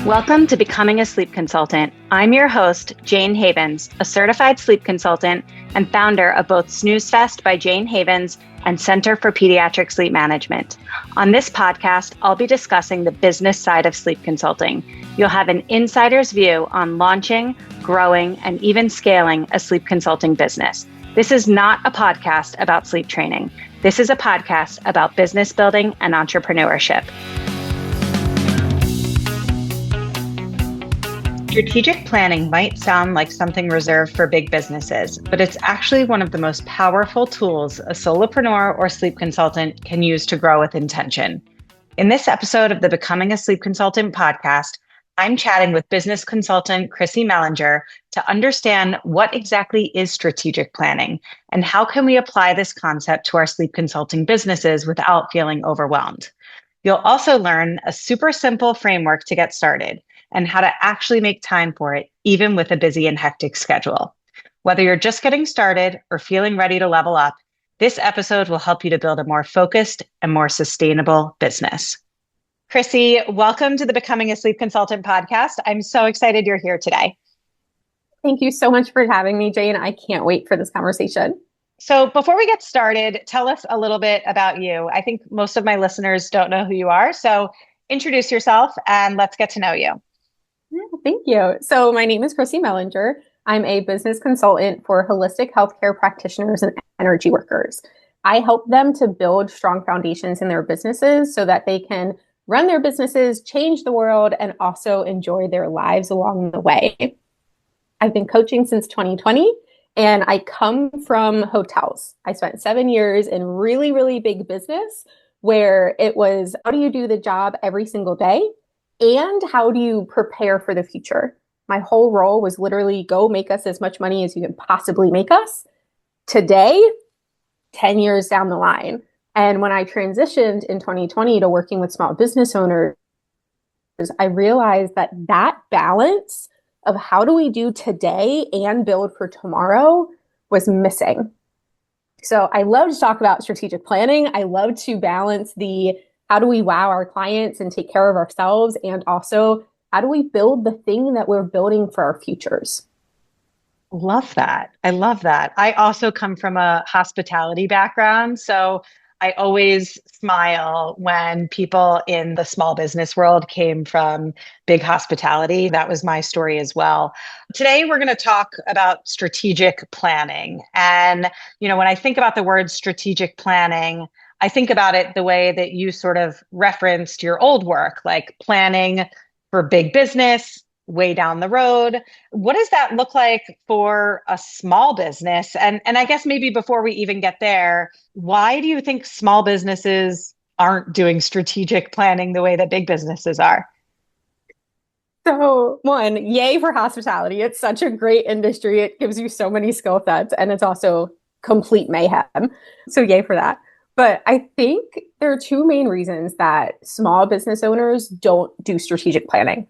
Welcome to Becoming a Sleep Consultant. I'm your host, Jayne Havens, a certified sleep consultant and founder of both Snooze Fest by Jayne Havens and Center for Pediatric Sleep Management. On this podcast, I'll be discussing the business side of sleep consulting. You'll have an insider's view on launching, growing, and even scaling a sleep consulting business. This is not a podcast about sleep training. This is a podcast about business building and entrepreneurship. Strategic planning might sound like something reserved for big businesses, but it's actually one of the most powerful tools a solopreneur or sleep consultant can use to grow with intention. In this episode of the Becoming a Sleep Consultant podcast, I'm chatting with business consultant Chrissy Mellinger to understand what exactly is strategic planning and how can we apply this concept to our sleep consulting businesses without feeling overwhelmed. You'll also learn a super simple framework to get started and how to actually make time for it, even with a busy and hectic schedule. Whether you're just getting started or feeling ready to level up, this episode will help you to build a more focused and more sustainable business. Chrissy, welcome to the Becoming a Sleep Consultant podcast. I'm so excited you're here today. Thank you so much for having me, Jayne. I can't wait for this conversation. So before we get started, tell us a little bit about you. I think most of my listeners don't know who you are, so introduce yourself and let's get to know you. Yeah, thank you. So my name is Chrissy Mellinger. I'm a business consultant for holistic healthcare practitioners and energy workers. I help them to build strong foundations in their businesses so that they can run their businesses, change the world, and also enjoy their lives along the way. I've been coaching since 2020, and I come from hotels. I spent 7 years in really, really big business where it was, how do you do the job every single day? And how do you prepare for the future? My whole role was literally go make us as much money as you can possibly make us today, 10 years down the line. And when I transitioned in 2020 to working with small business owners, I realized that balance of how do we do today and build for tomorrow was missing. So I love to talk about strategic planning. I love to balance the how do we wow our clients and take care of ourselves? And also, how do we build the thing that we're building for our futures? Love that. I love that. I also come from a hospitality background. So I always smile when people in the small business world came from big hospitality. That was my story as well. Today, we're going to talk about strategic planning. And, when I think about the word strategic planning, I think about it the way that you sort of referenced your old work, like planning for big business way down the road. What does that look like for a small business? And I guess maybe before we even get there, why do you think small businesses aren't doing strategic planning the way that big businesses are? So one, yay for hospitality. It's such a great industry. It gives you so many skill sets and it's also complete mayhem. So yay for that. But I think there are two main reasons that small business owners don't do strategic planning.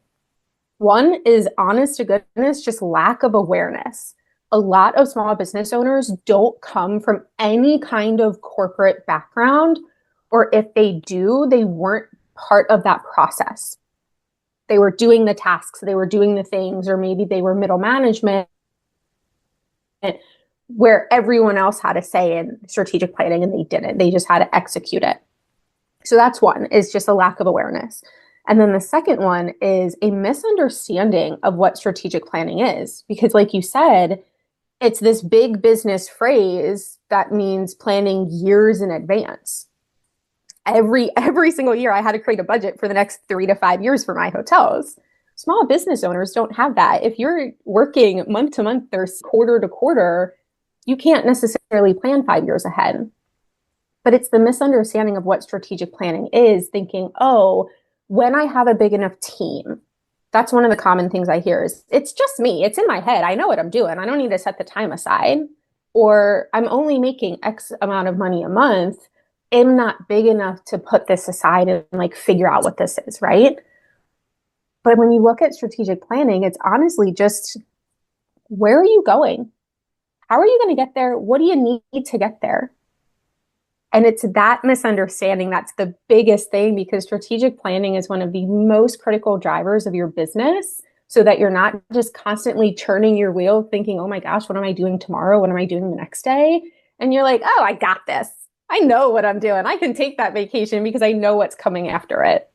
One is, honest to goodness, just lack of awareness. A lot of small business owners don't come from any kind of corporate background, or if they do, they weren't part of that process. They were doing the tasks, they were doing the things, or maybe they were middle management where everyone else had a say in strategic planning and they didn't. They just had to execute it. So that's one, is just a lack of awareness. And then the second one is a misunderstanding of what strategic planning is. Because like you said, it's this big business phrase that means planning years in advance. Every single year I had to create a budget for the next 3 to 5 years for my hotels. Small business owners don't have that. If you're working month to month or quarter to quarter, you can't necessarily plan 5 years ahead. But it's the misunderstanding of what strategic planning is, thinking, oh, when I have a big enough team, that's one of the common things I hear is, it's just me. It's in my head. I know what I'm doing. I don't need to set the time aside. Or I'm only making X amount of money a month. I'm not big enough to put this aside and figure out what this is, right? But when you look at strategic planning, it's honestly just, where are you going? How are you going to get there? What do you need to get there? And it's that misunderstanding that's the biggest thing, because strategic planning is one of the most critical drivers of your business, so that you're not just constantly churning your wheel thinking, oh my gosh, what am I doing tomorrow? What am I doing the next day? And you're like, oh, I got this. I know what I'm doing. I can take that vacation because I know what's coming after it.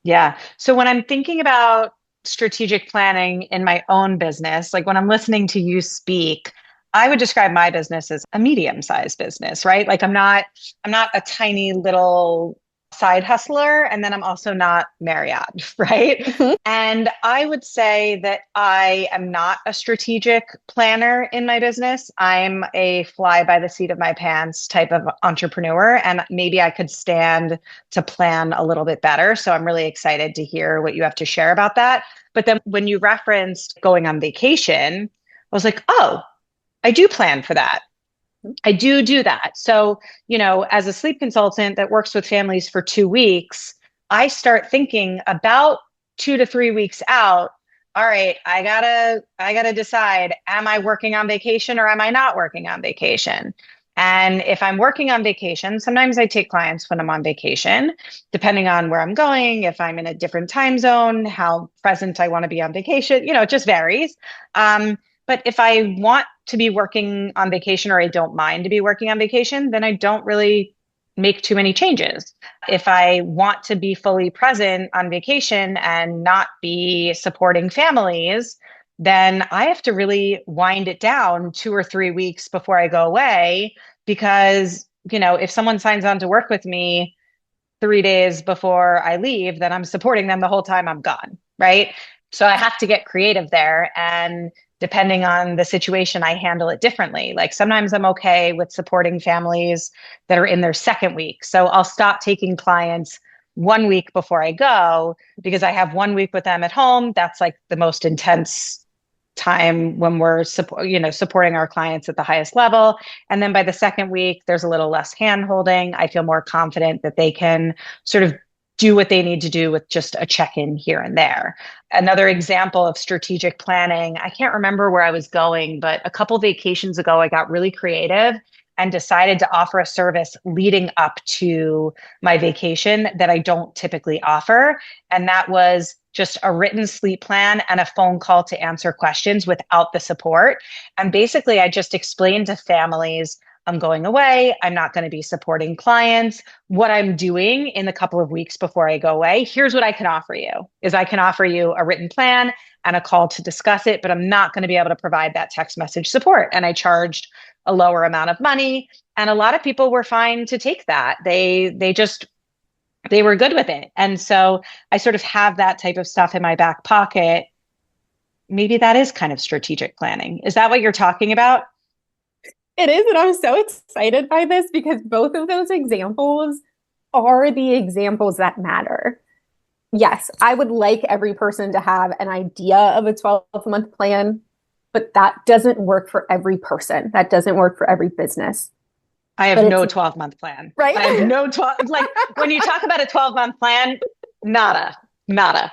Yeah. So when I'm thinking about strategic planning in my own business, like when I'm listening to you speak, I would describe my business as a medium-sized business, right? Like I'm not a tiny little side hustler, and then I'm also not Marriott, right? Mhm. And I would say that I am not a strategic planner in my business. I'm a fly by the seat of my pants type of entrepreneur, and maybe I could stand to plan a little bit better. So I'm really excited to hear what you have to share about that. But then when you referenced going on vacation, I was like, oh, I do plan for that. I do that. So, as a sleep consultant that works with families for 2 weeks, I start thinking about 2 to 3 weeks out. All right, I gotta decide, am I working on vacation or am I not working on vacation? And if I'm working on vacation, sometimes I take clients when I'm on vacation, depending on where I'm going, if I'm in a different time zone, how present I want to be on vacation, it just varies. But if I want to be working on vacation or I don't mind to be working on vacation, then I don't really make too many changes. If I want to be fully present on vacation and not be supporting families, then I have to really wind it down 2 or 3 weeks before I go away. Because, if someone signs on to work with me 3 days before I leave, then I'm supporting them the whole time I'm gone, right? So I have to get creative there. And depending on the situation, I handle it differently. Like sometimes I'm okay with supporting families that are in their second week. So I'll stop taking clients 1 week before I go because I have 1 week with them at home. That's like the most intense time when we're supporting our clients at the highest level. And then by the second week, there's a little less hand holding. I feel more confident that they can sort of do what they need to do with just a check-in here and there. Another example of strategic planning, I can't remember where I was going, but a couple vacations ago, I got really creative and decided to offer a service leading up to my vacation that I don't typically offer. And that was just a written sleep plan and a phone call to answer questions without the support. And basically, I just explained to families, I'm going away. I'm not going to be supporting clients. What I'm doing in the couple of weeks before I go away, here's what I can offer you is I can offer you a written plan and a call to discuss it, but I'm not going to be able to provide that text message support. And I charged a lower amount of money. And a lot of people were fine to take that. They were good with it. And so I sort of have that type of stuff in my back pocket. Maybe that is kind of strategic planning. Is that what you're talking about? It is. And I'm so excited by this because both of those examples are the examples that matter. Yes, I would like every person to have an idea of a 12-month plan, but that doesn't work for every person. That doesn't work for every business. I have But no it's 12-month plan. right. I have no 12, like when you talk about a 12-month plan, nada, nada.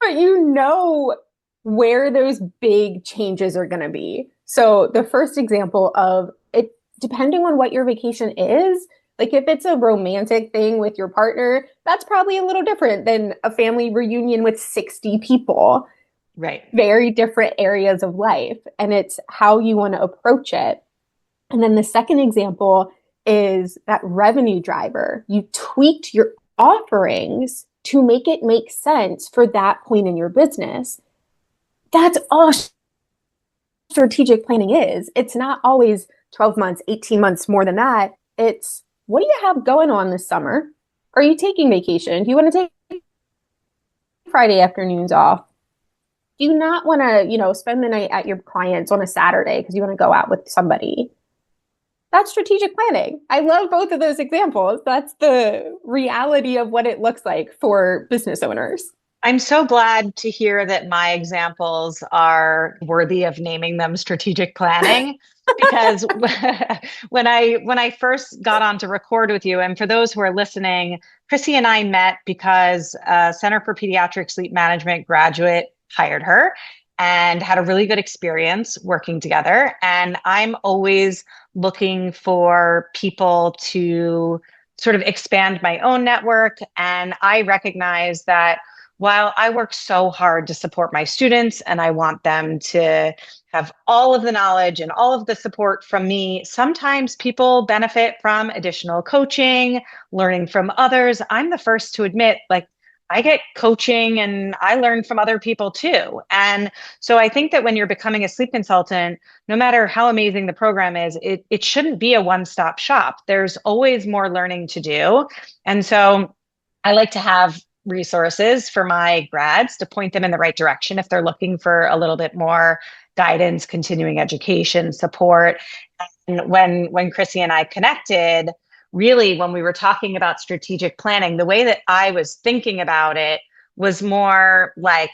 But you know where those big changes are going to be. So the first example of it, depending on what your vacation is, like if it's a romantic thing with your partner, that's probably a little different than a family reunion with 60 people. Right. Very different areas of life. And it's how you want to approach it. And then the second example is that revenue driver. You tweaked your offerings to make it make sense for that point in your business. That's all strategic planning is. It's not always 12 months, 18 months, more than that. It's what do you have going on this summer? Are you taking vacation? Do you want to take Friday afternoons off? Do you not want to, spend the night at your client's on a Saturday because you want to go out with somebody? That's strategic planning. I love both of those examples. That's the reality of what it looks like for business owners. I'm so glad to hear that my examples are worthy of naming them strategic planning because when I first got on to record with you, and for those who are listening, Chrissy and I met because Center for Pediatric Sleep Management graduate hired her. and had a really good experience working together. And I'm always looking for people to sort of expand my own network. And I recognize that while I work so hard to support my students and I want them to have all of the knowledge and all of the support from me, sometimes people benefit from additional coaching, learning from others. I'm the first to admit, like, I get coaching and I learn from other people too. And so I think that when you're becoming a sleep consultant, no matter how amazing the program is, it shouldn't be a one-stop shop. There's always more learning to do. And so I like to have resources for my grads to point them in the right direction if they're looking for a little bit more guidance, continuing education, support. And when Chrissy and I connected, really when we were talking about strategic planning, the way that I was thinking about it was more like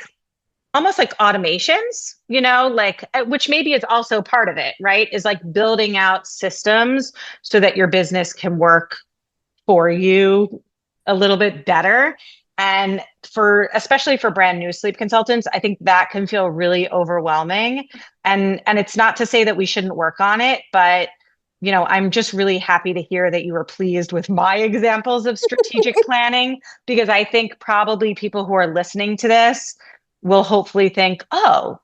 almost like automations, like which maybe is also part of it, right? Is like building out systems so that your business can work for you a little bit better. And especially for brand new sleep consultants, I think that can feel really overwhelming. And it's not to say that we shouldn't work on it, but I'm just really happy to hear that you were pleased with my examples of strategic planning, because I think probably people who are listening to this will hopefully think, oh,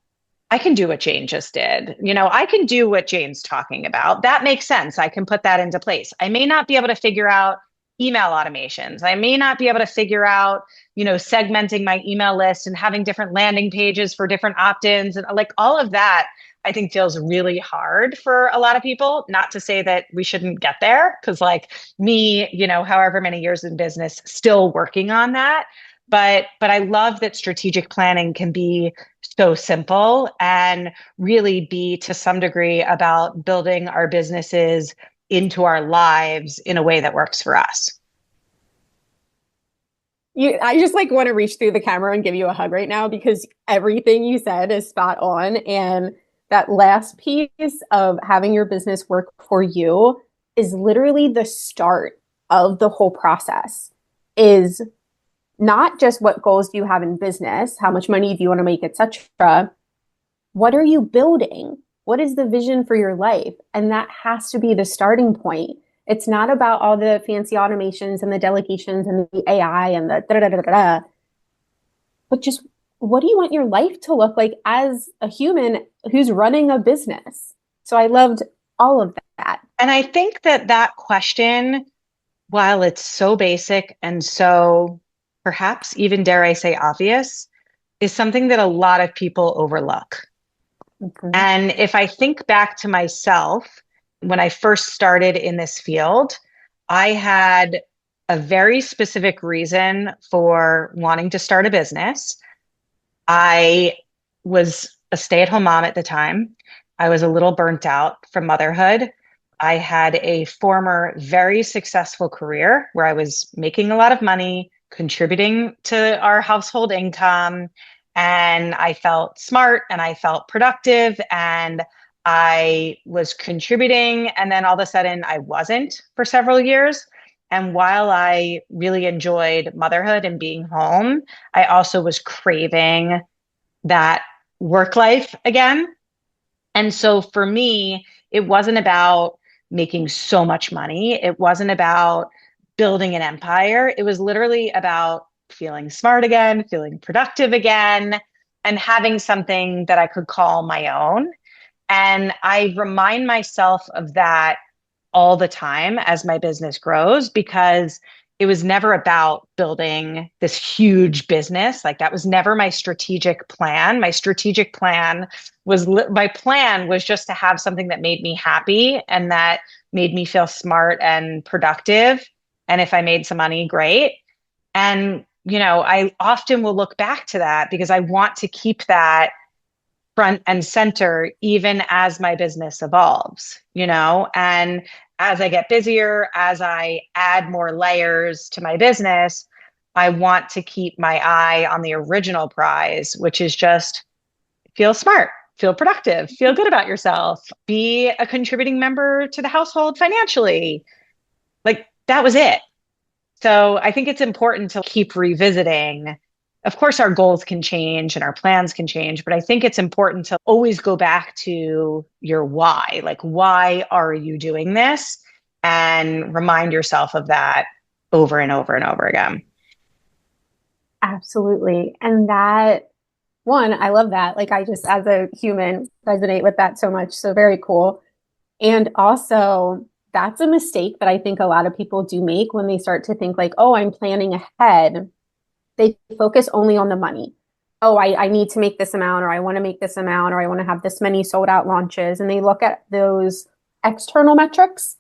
I can do what Jayne just did. I can do what Jayne's talking about. That makes sense. I can put that into place. I may not be able to figure out email automations. I may not be able to figure out, segmenting my email list and having different landing pages for different opt-ins and like all of that. I think feels really hard for a lot of people. Not to say that we shouldn't get there, because like me, however many years in business, still working on that. But I love that strategic planning can be so simple and really be to some degree about building our businesses into our lives in a way that works for us. I just like want to reach through the camera and give you a hug right now because everything you said is spot on. And that last piece of having your business work for you is literally the start of the whole process. Is not just what goals do you have in business, how much money do you want to make, etc. What are you building? What is the vision for your life? And that has to be the starting point. It's not about all the fancy automations and the delegations and the AI and the da da da da da, but just what do you want your life to look like as a human who's running a business? So I loved all of that. And I think that question, while it's so basic and so perhaps even dare I say obvious, is something that a lot of people overlook. Mm-hmm. And if I think back to myself, when I first started in this field, I had a very specific reason for wanting to start a business. I was a stay-at-home mom at the time. I was a little burnt out from motherhood. I had a former very successful career where I was making a lot of money, contributing to our household income, and I felt smart and I felt productive and I was contributing. And then all of a sudden I wasn't for several years. And while I really enjoyed motherhood and being home, I also was craving that work life again. And so for me, it wasn't about making so much money. It wasn't about building an empire. It was literally about feeling smart again, feeling productive again, and having something that I could call my own. And I remind myself of that all the time as my business grows, because it was never about building this huge business. Like that was never my strategic plan. My plan was just to have something that made me happy and that made me feel smart and productive. And if I made some money, great. And, I often will look back to that because I want to keep that front and center, even as my business evolves, and as I get busier, as I add more layers to my business, I want to keep my eye on the original prize, which is just feel smart, feel productive, feel good about yourself, be a contributing member to the household financially. Like that was it. So I think it's important to keep revisiting of course, our goals can change and our plans can change, but I think it's important to always go back to your why. Like, why are you doing this? And remind yourself of that over and over and over again. Absolutely. And that one, I love that. Like I just, as a human, resonate with that so much. So very cool. And also, that's a mistake that I think a lot of people do make when they start to think like, oh, I'm planning ahead. They focus only on the money. Oh, I need to make this amount, or I want to make this amount, or I want to have this many sold out launches. And they look at those external metrics,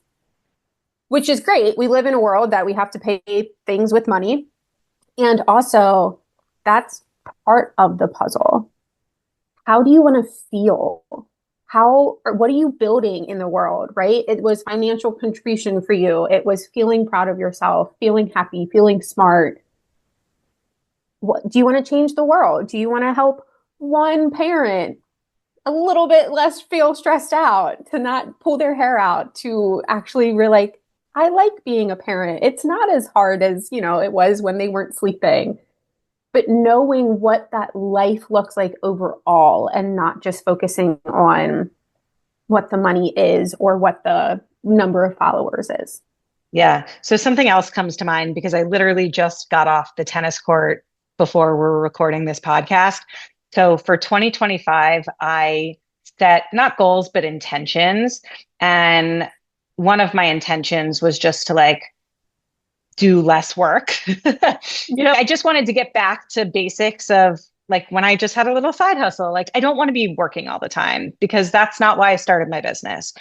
which is great. We live in a world that we have to pay things with money. And also, that's part of the puzzle. How do you want to feel? How, or what are you building in the world, right? It was financial contribution for you. It was feeling proud of yourself, feeling happy, feeling smart. What, do you want to change the world? Do you want to help one parent a little bit less feel stressed out, to not pull their hair out, to actually realize, I like being a parent. It's not as hard as, it was when they weren't sleeping. But knowing what that life looks like overall and not just focusing on what the money is or what the number of followers is. Yeah. So something else comes to mind because I literally just got off the tennis court before we're recording this podcast. So for 2025, I set not goals, but intentions. And one of my intentions was just to like do less work. I just wanted to get back to basics of like when I just had a little side hustle. Like, I don't want to be working all the time because that's not why I started my business.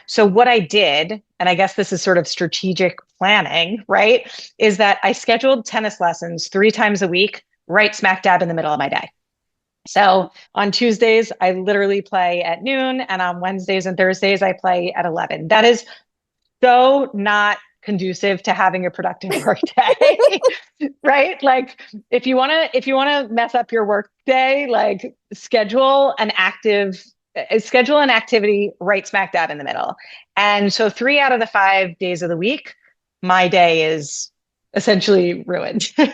So what I did, and I guess this is sort of strategic planning, right, is that I scheduled tennis lessons 3 times a week, right smack dab in the middle of my day. So on Tuesdays, I literally play at noon, and on Wednesdays and Thursdays, I play at 11. That is so not conducive to having a productive work day. Right? Like if you want to mess up your work day, like schedule an activity right smack dab in the middle. And so 3 out of the 5 days of the week, my day is essentially ruined. And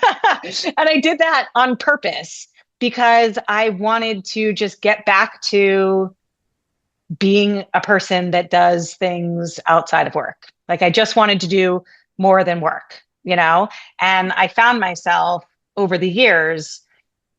I did that on purpose because I wanted to just get back to being a person that does things outside of work. Like I just wanted to do more than work, And I found myself over the years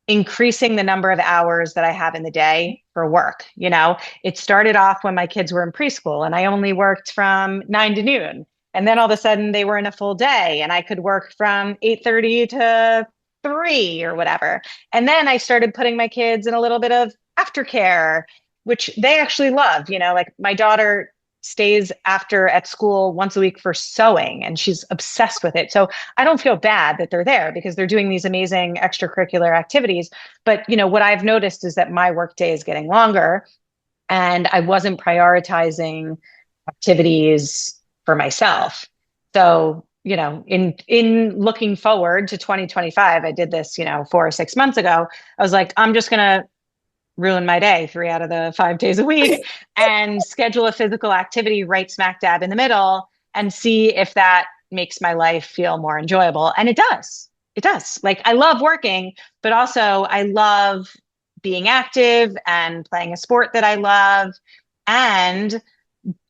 increasing the number of hours that I have in the day for work. It started off when my kids were in preschool and I only worked from 9 to noon. And then all of a sudden they were in a full day and I could work from 8:30 to 3 or whatever. And then I started putting my kids in a little bit of aftercare, which they actually love. Like my daughter stays after at school once a week for sewing and she's obsessed with it. So I don't feel bad that they're there because they're doing these amazing extracurricular activities. But, what I've noticed is that my workday is getting longer and I wasn't prioritizing activities for myself. So, in looking forward to 2025, I did this, 4 or 6 months ago. I was like, I'm just going to ruin my day 3 out of the 5 days a week and schedule a physical activity right smack dab in the middle and see if that makes my life feel more enjoyable. And it does. It does. Like I love working, but also I love being active and playing a sport that I love. And,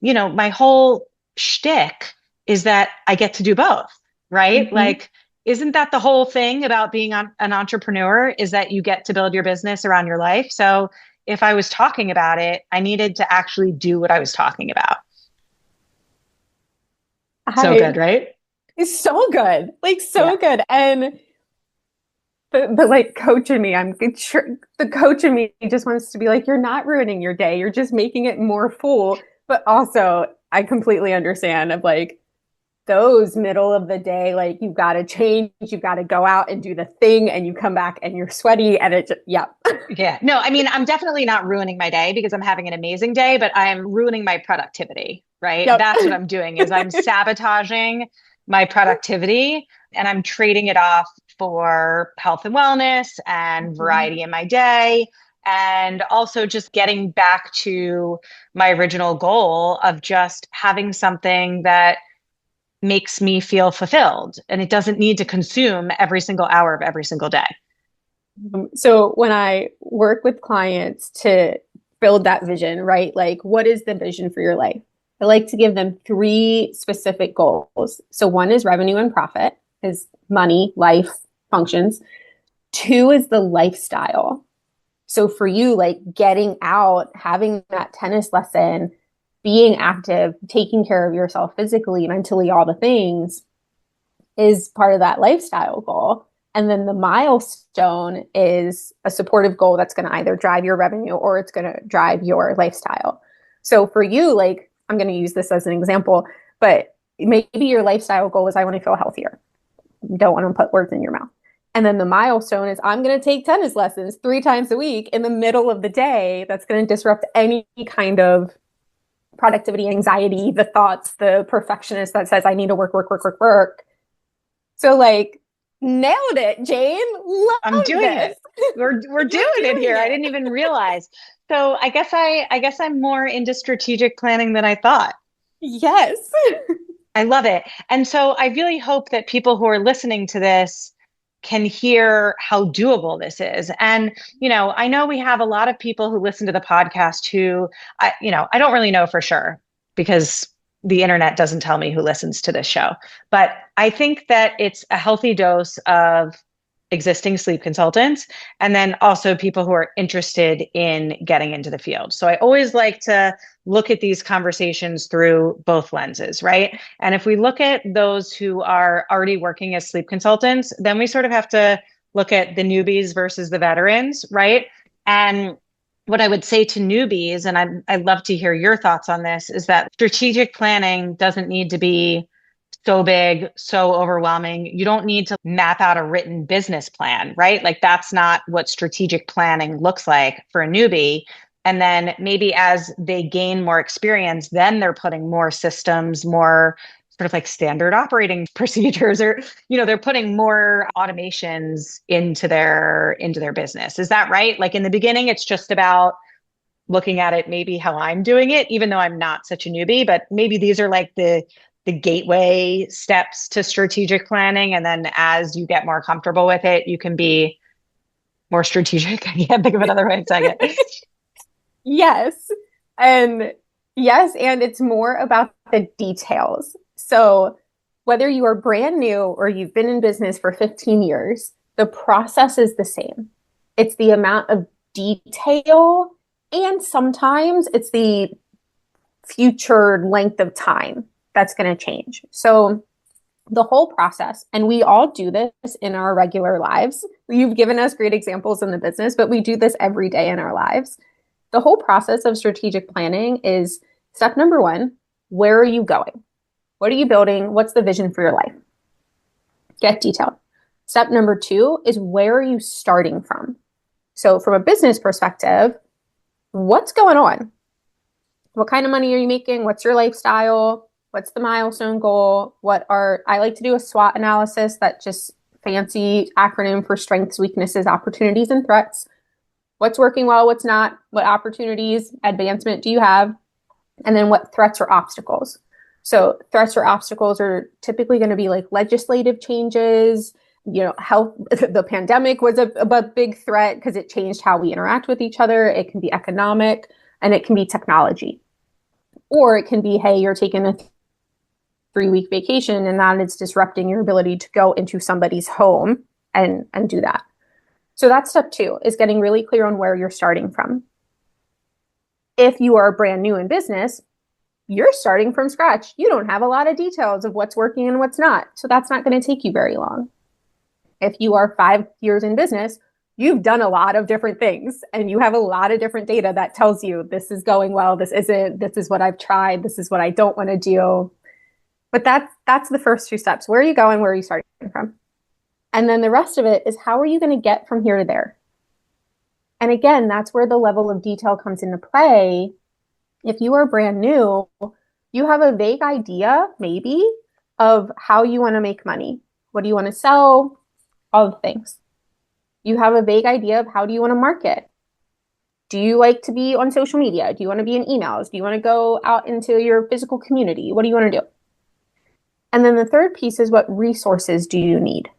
my whole shtick is that I get to do both, right? Mm-hmm. Like, isn't that the whole thing about being an entrepreneur is that you get to build your business around your life? So if I was talking about it, I needed to actually do what I was talking about. So good, right? It's so good. Like so good. And the like coach in me, the coach in me just wants to be like, you're not ruining your day. You're just making it more full. But also I completely understand of like those middle of the day, like you've got to change, you've got to go out and do the thing and you come back and you're sweaty and Yeah. No, I mean, I'm definitely not ruining my day because I'm having an amazing day, but I'm ruining my productivity, right? Yep. That's what I'm doing is I'm sabotaging my productivity and I'm trading it off for health and wellness and variety in my day. And also just getting back to my original goal of just having something that makes me feel fulfilled and it doesn't need to consume every single hour of every single day. So when I work with clients to build that vision, right? Like, what is the vision for your life? I like to give them three specific goals. So one is revenue and profit, is money, life, functions. Two is the lifestyle. So for you, like getting out, having that tennis lesson, being active, taking care of yourself physically, mentally, all the things is part of that lifestyle goal. And then the milestone is a supportive goal that's going to either drive your revenue or it's going to drive your lifestyle. So for you, like, I'm going to use this as an example, but maybe your lifestyle goal is I want to feel healthier. You don't want to put words in your mouth. And then the milestone is I'm going to take tennis lessons 3 times a week in the middle of the day. That's going to disrupt any kind of productivity, anxiety, the thoughts, the perfectionist that says I need to work, work, work, work, work. So like nailed it, Jayne. I'm doing this. it. We're doing it here. I didn't even realize. So I guess I'm more into strategic planning than I thought. Yes. I love it. And so I really hope that people who are listening to this can hear how doable this is. And, I know we have a lot of people who listen to the podcast who, I don't really know for sure because the internet doesn't tell me who listens to this show. But I think that it's a healthy dose of existing sleep consultants and then also people who are interested in getting into the field. So I always like to look at these conversations through both lenses, right? And if we look at those who are already working as sleep consultants, then we sort of have to look at the newbies versus the veterans, right? And what I would say to newbies, and I'd love to hear your thoughts on this, is that strategic planning doesn't need to be so big, so overwhelming. You don't need to map out a written business plan, right? Like that's not what strategic planning looks like for a newbie. And then maybe as they gain more experience, then they're putting more systems, more sort of like standard operating procedures, or they're putting more automations into their business. Is that right? Like in the beginning, it's just about looking at it maybe how I'm doing it, even though I'm not such a newbie, but maybe these are like the gateway steps to strategic planning. And then as you get more comfortable with it, you can be more strategic. I can't think of another way to say it. Yes. And yes, and it's more about the details. So whether you are brand new or you've been in business for 15 years, the process is the same. It's the amount of detail, and sometimes it's the future length of time that's going to change. So the whole process, and we all do this in our regular lives. You've given us great examples in the business, but we do this every day in our lives. The whole process of strategic planning is step number 1, where are you going? What are you building? What's the vision for your life? Get detailed. Step number 2 is where are you starting from? So from a business perspective, what's going on? What kind of money are you making? What's your lifestyle? What's the milestone goal? I like to do a SWOT analysis, that just fancy acronym for strengths, weaknesses, opportunities, and threats. What's working well, what's not? What opportunities, advancement do you have? And then what threats or obstacles? So threats or obstacles are typically going to be like legislative changes, health. The pandemic was a big threat because it changed how we interact with each other. It can be economic, and it can be technology. Or it can be, hey, you're taking a 3-week vacation and that is disrupting your ability to go into somebody's home and do that. So that's step 2, is getting really clear on where you're starting from. If you are brand new in business, you're starting from scratch. You don't have a lot of details of what's working and what's not. So that's not going to take you very long. If you are 5 years in business, you've done a lot of different things and you have a lot of different data that tells you this is going well, this isn't, this is what I've tried, this is what I don't want to do. But that's the first 2 steps. Where are you going? Where are you starting from? And then the rest of it is how are you going to get from here to there? And again, that's where the level of detail comes into play. If you are brand new, you have a vague idea, maybe, of how you want to make money. What do you want to sell? All the things. You have a vague idea of how do you want to market. Do you like to be on social media? Do you want to be in emails? Do you want to go out into your physical community? What do you want to do? And then the third piece is what resources do you need?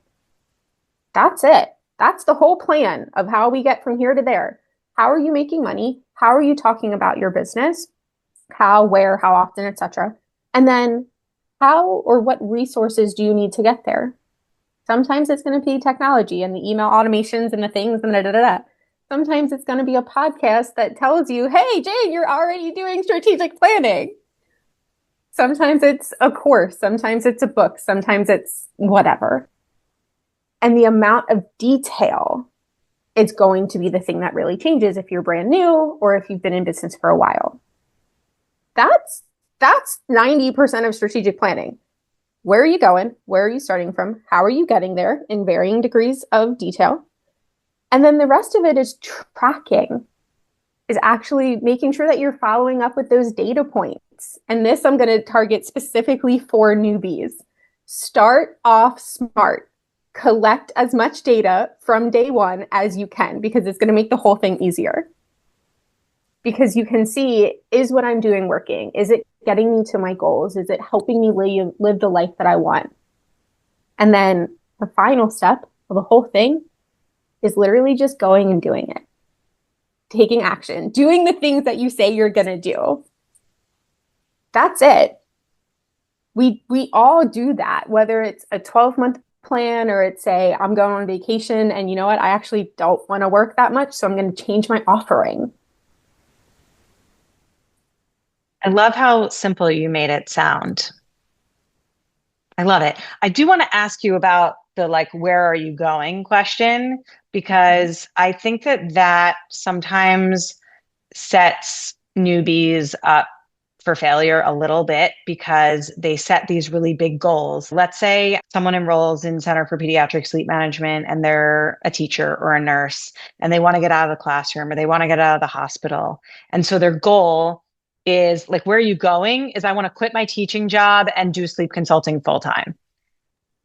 That's it. That's the whole plan of how we get from here to there. How are you making money? How are you talking about your business? How, where, how often, etc. And then how or what resources do you need to get there? Sometimes it's going to be technology and the email automations and the things and da da da da. Sometimes it's going to be a podcast that tells you, hey, Jayne, you're already doing strategic planning. Sometimes it's a course. Sometimes it's a book. Sometimes it's whatever. And the amount of detail is going to be the thing that really changes if you're brand new or if you've been in business for a while. That's 90% of strategic planning. Where are you going? Where are you starting from? How are you getting there in varying degrees of detail? And then the rest of it is tracking, is actually making sure that you're following up with those data points. And this I'm going to target specifically for newbies. Start off smart. Collect as much data from day one as you can, because it's going to make the whole thing easier. Because you can see, is what I'm doing working? Is it getting me to my goals? Is it helping me live the life that I want? And then the final step of the whole thing is literally just going and doing it. Taking action, doing the things that you say you're going to do. That's it. We all do that, whether it's a 12-month plan or it's say, I'm going on vacation and you know what? I actually don't want to work that much, so I'm going to change my offering. I love how simple you made it sound. I love it. I do want to ask you about the where are you going question, because I think that sometimes sets newbies up for failure a little bit because they set these really big goals. Let's say someone enrolls in Center for Pediatric Sleep Management and they're a teacher or a nurse and they want to get out of the classroom or they want to get out of the hospital. And so their goal is where are you going? Is I want to quit my teaching job and do sleep consulting full time.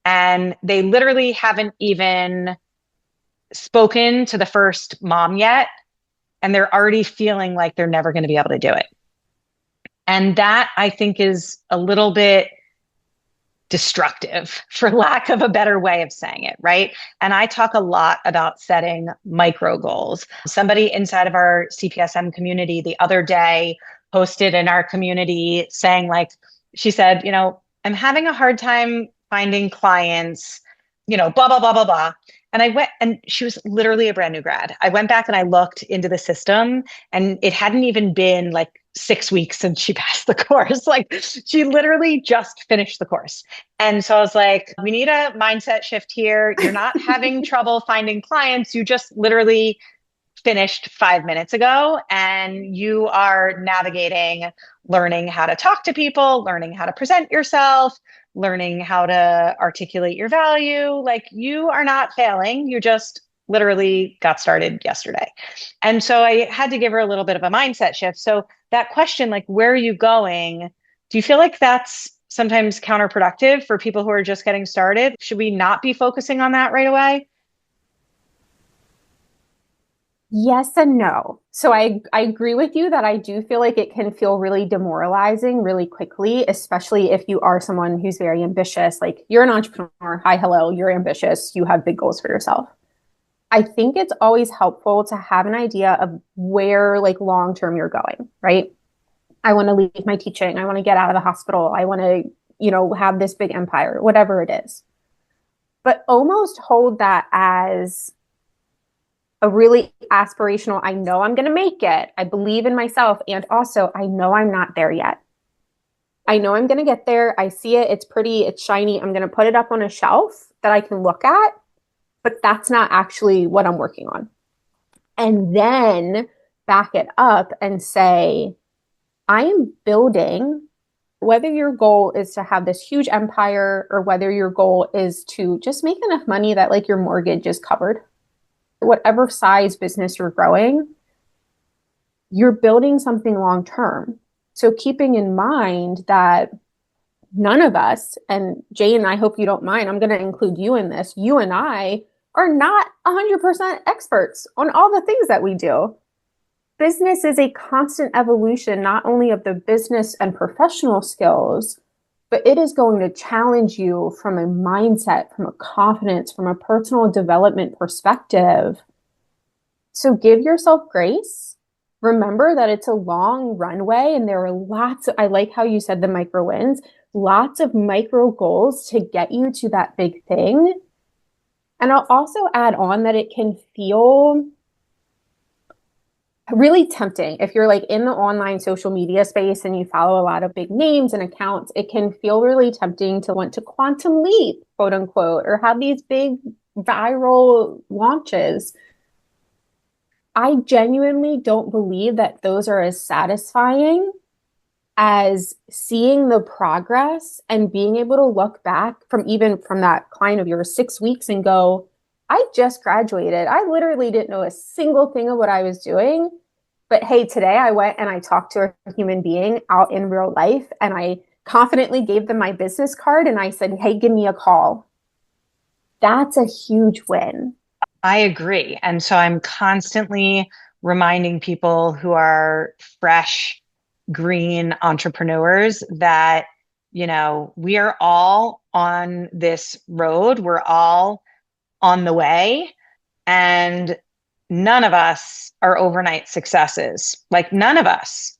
And they literally haven't even spoken to the first mom yet. And they're already feeling like they're never going to be able to do it. And that I think is a little bit destructive, for lack of a better way of saying it, right? And I talk a lot about setting micro goals. Somebody inside of our CPSM community the other day posted in our community saying she said, I'm having a hard time finding clients, blah, blah, blah, blah, blah. And I went, and she was literally a brand new grad. I went back and I looked into the system and it hadn't even been 6 weeks since she passed the course. She literally just finished the course. And so I was like, we need a mindset shift here. You're not having trouble finding clients. You just literally finished 5 minutes ago and you are navigating, learning how to talk to people, learning how to present yourself, learning how to articulate your value. You are not failing. You just literally got started yesterday. And so I had to give her a little bit of a mindset shift. So that question, where are you going? Do you feel like that's sometimes counterproductive for people who are just getting started? Should we not be focusing on that right away? Yes and no. So I agree with you that I do feel like it can feel really demoralizing really quickly, especially if you are someone who's very ambitious. You're an entrepreneur. Hi, hello, you're ambitious. You have big goals for yourself. I think it's always helpful to have an idea of where long-term you're going, right? I want to leave my teaching. I want to get out of the hospital. I want to, have this big empire, whatever it is. But almost hold that as a really aspirational, I know I'm going to make it. I believe in myself. And also, I know I'm not there yet. I know I'm going to get there. I see it. It's pretty. It's shiny. I'm going to put it up on a shelf that I can look at. But that's not actually what I'm working on. And then back it up and say, I am building, whether your goal is to have this huge empire or whether your goal is to just make enough money that your mortgage is covered. Whatever size business you're growing, you're building something long-term. So keeping in mind that none of us, and Jayne, I hope you don't mind, I'm going to include you in this, you and I are not 100% experts on all the things that we do. Business is a constant evolution, not only of the business and professional skills, but it is going to challenge you from a mindset, from a confidence, from a personal development perspective. So give yourself grace. Remember that it's a long runway and there are I like how you said the micro wins, lots of micro goals to get you to that big thing. And I'll also add on that it can feel really tempting. If you're like in the online social media space and you follow a lot of big names and accounts, it can feel really tempting to want to quantum leap, quote unquote, or have these big viral launches. I genuinely don't believe that those are as satisfying as seeing the progress and being able to look back from that client of yours 6 weeks and go, I just graduated. I literally didn't know a single thing of what I was doing. But hey, today I went and I talked to a human being out in real life and I confidently gave them my business card and I said, hey, give me a call. That's a huge win. I agree. And so I'm constantly reminding people who are fresh, green entrepreneurs that, we are all on this road. We're all on the way. And none of us are overnight successes. Like none of us.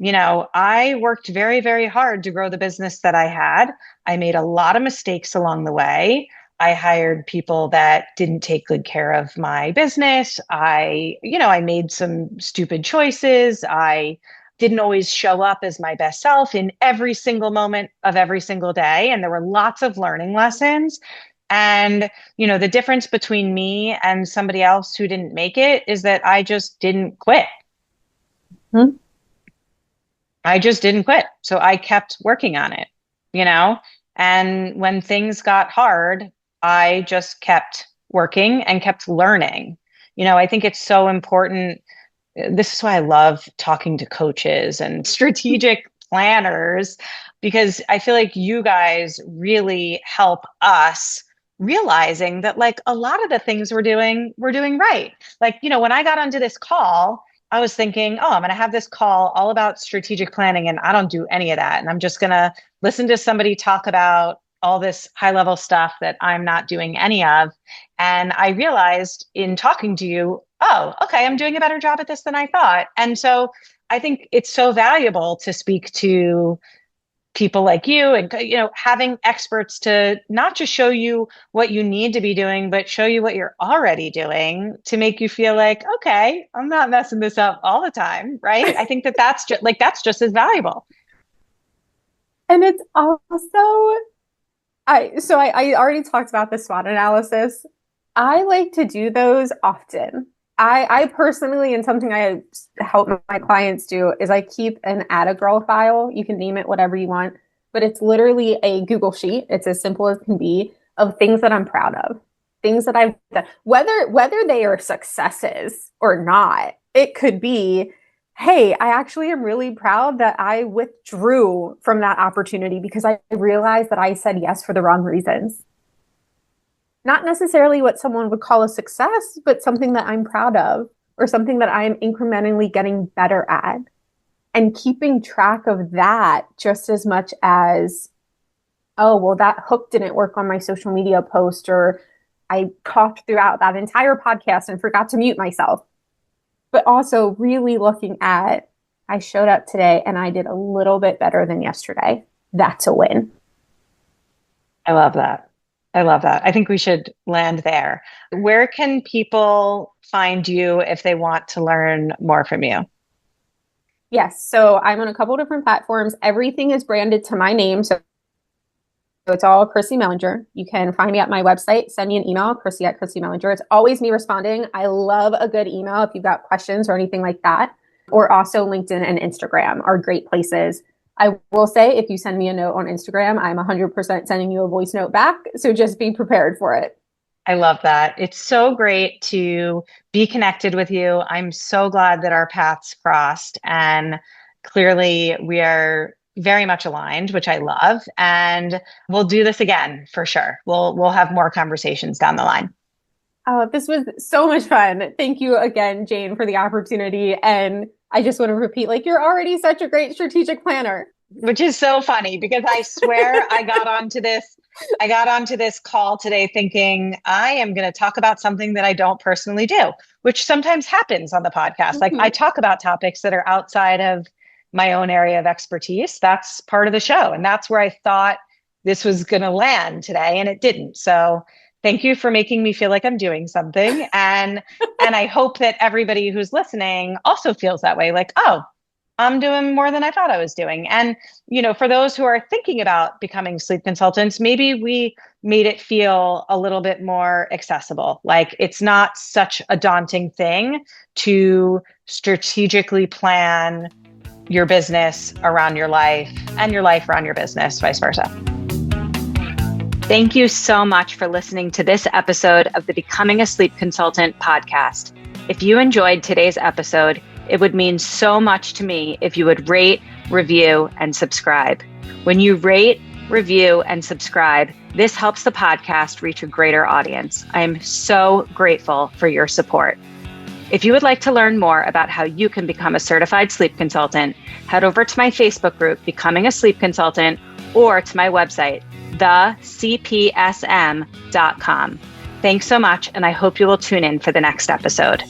I worked very, very hard to grow the business that I had. I made a lot of mistakes along the way. I hired people that didn't take good care of my business. I made some stupid choices. I didn't always show up as my best self in every single moment of every single day. And there were lots of learning lessons. And, the difference between me and somebody else who didn't make it is that I just didn't quit. Hmm. I just didn't quit. So I kept working on it, and when things got hard, I just kept working and kept learning. I think it's so important. This is why I love talking to coaches and strategic planners, because I feel like you guys really help us realizing that like a lot of the things we're doing right. Like, when I got onto this call, I was thinking, oh, I'm going to have this call all about strategic planning and I don't do any of that. And I'm just going to listen to somebody talk about all this high level stuff that I'm not doing any of. And I realized in talking to you, oh, okay, I'm doing a better job at this than I thought. And so I think it's so valuable to speak to people like you and, having experts to not just show you what you need to be doing, but show you what you're already doing to make you feel like, okay, I'm not messing this up all the time. Right. I think that's just as valuable. And it's also, I already talked about the SWOT analysis. I like to do those often. I personally, and something I help my clients do is I keep an Atta Girl file. You can name it whatever you want, but it's literally a Google sheet. It's as simple as can be of things that I'm proud of, things that I've done, whether they are successes or not. It could be, hey, I actually am really proud that I withdrew from that opportunity because I realized that I said yes for the wrong reasons. Not necessarily what someone would call a success, but something that I'm proud of or something that I'm incrementally getting better at. And keeping track of that just as much as, oh, well, that hook didn't work on my social media post, or I talked throughout that entire podcast and forgot to mute myself. But also really looking at, I showed up today and I did a little bit better than yesterday. That's a win. I love that. I think we should land there. Where can people find you if they want to learn more from you? Yes. So I'm on a couple different platforms. Everything is branded to my name. So it's all Chrissy Mellinger. You can find me at my website. Send me an email, Chrissy@Chrissy Mellinger. It's always me responding. I love a good email if you've got questions or anything like that. Or also LinkedIn and Instagram are great places. I will say, if you send me a note on Instagram, I'm 100% sending you a voice note back. So just be prepared for it. I love that. It's so great to be connected with you. I'm so glad that our paths crossed, and clearly we are very much aligned, which I love. And we'll do this again for sure. We'll have more conversations down the line. Oh, this was so much fun. Thank you again, Jayne, for the opportunity. And I just want to repeat, like, you're already such a great strategic planner. which is so funny because I swear I got onto this call today thinking I am going to talk about something that I don't personally do, which sometimes happens on the podcast. Like I talk about topics that are outside of my own area of expertise. That's part of the show. And that's where I thought this was going to land today, and it didn't. So thank you for making me feel like I'm doing something. And I hope that everybody who's listening also feels that way. Like, oh, I'm doing more than I thought I was doing. And, for those who are thinking about becoming sleep consultants, maybe we made it feel a little bit more accessible. Like it's not such a daunting thing to strategically plan your business around your life and your life around your business, vice versa. Thank you so much for listening to this episode of the Becoming a Sleep Consultant podcast. If you enjoyed today's episode, it would mean so much to me if you would rate, review, and subscribe. When you rate, review, and subscribe, this helps the podcast reach a greater audience. I am so grateful for your support. If you would like to learn more about how you can become a certified sleep consultant, head over to my Facebook group, Becoming a Sleep Consultant, or to my website, thecpsm.com. Thanks so much, and I hope you will tune in for the next episode.